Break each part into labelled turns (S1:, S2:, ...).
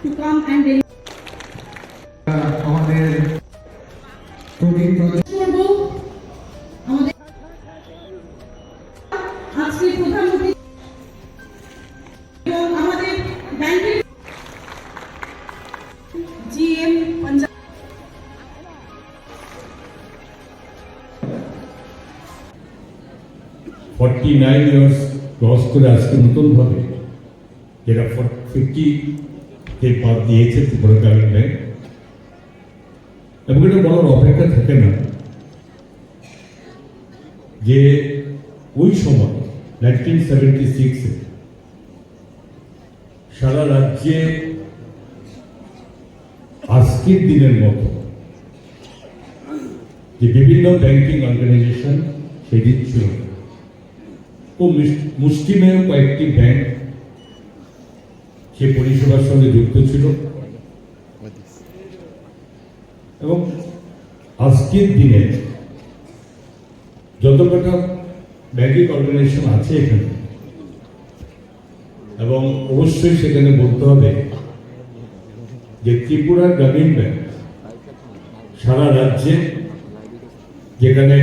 S1: to come and deliver.
S2: আমাদের প্রবীণ
S1: আমাদের আজকে প্রধানমন্ত্রী এবং আমাদের ব্যাংকের জিএম পাঞ্জাব
S3: 49 ইয়ার্স ক্রস করে আজকে নতুনভাবে যেটা 50 বাদ দিয়েছে ত্রিপুরা গ্রামীণ ব্যাংক, এবং এটা বলার অপেক্ষা থাকে না যে ওই সময় 1976-এ সারা রাজ্যে আজকের দিনের মতো যে বিভিন্ন ব্যাংকিং অর্গানাইজেশন সেদিন ছিল, ও মুষ্টিমেয় কয়েকটি ব্যাংক সে পরিষেবার সঙ্গে যুক্ত ছিল। এবং আজকের দিনে যত কটা ব্যাংকিং অর্গানাইজেশন আছে এখানে, এবং অবশ্যই সেখানে বলতে হবে যে ত্রিপুরা গ্রামীণ ব্যাংক সারা রাজ্যে, যেখানে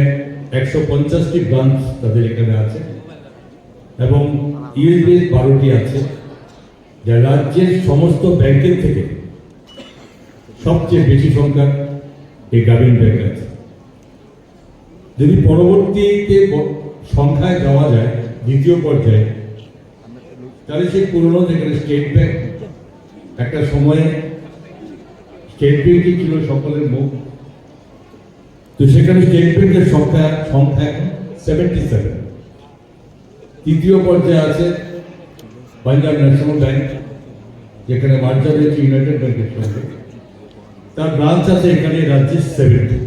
S3: 150টি ব্রাঞ্চ তাদের এখানে আছে এবং ইউএসবি 12টি আছে, যা রাজ্যের সমস্ত ব্যাংকের থেকে সবচেয়ে বেশি সংখ্যা এই গ্রামীণ ব্যাংক আছে। যদি পরবর্তীতে সংখ্যায় যাওয়া যায় দ্বিতীয় পর্যায়ে, তাহলে সেই পুরনো যেখানে স্টেট ব্যাংক, একটা সময়ে স্টেট ব্যাংকই ছিল সকলের মুখ, তো সেখানে স্টেট ব্যাংকের সংখ্যা 77। তৃতীয় পর্যায়ে আছে পাঞ্জাব ন্যাশনাল ব্যাংক, যেখানে মার্জার হয়েছে ইউনাইটেড ব্যাংকের সঙ্গে, তার ব্রাঞ্চ আছে এখানে রাজ্যে 70।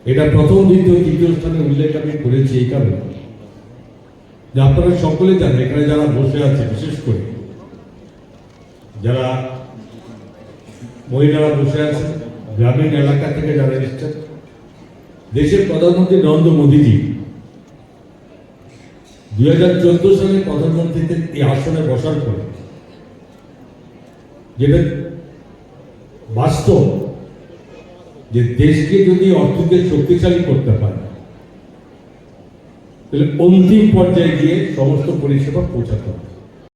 S3: এটা প্রথম, দ্বিতীয়, তৃতীয় স্থানে উল্লেখ আমি করেছি এই কারণে যে আপনারা সকলে জানেন এখানে যারা বসে আছে, বিশেষ করে যারা মহিলারা বসে আছে গ্রামীণ এলাকা থেকে যারা এসছেন, দেশের প্রধানমন্ত্রী নরেন্দ্র মোদীজি 2014 সালে প্রধানমন্ত্রীদের এই আসনে বসার পরে যেটা বাস্তব যে দেশকে যদি অর্থকে শক্তিশালী করতে পারে তাহলে অন্তিম পর্যায়ে গিয়ে সমস্ত পরিষেবা পৌঁছাতে হবে।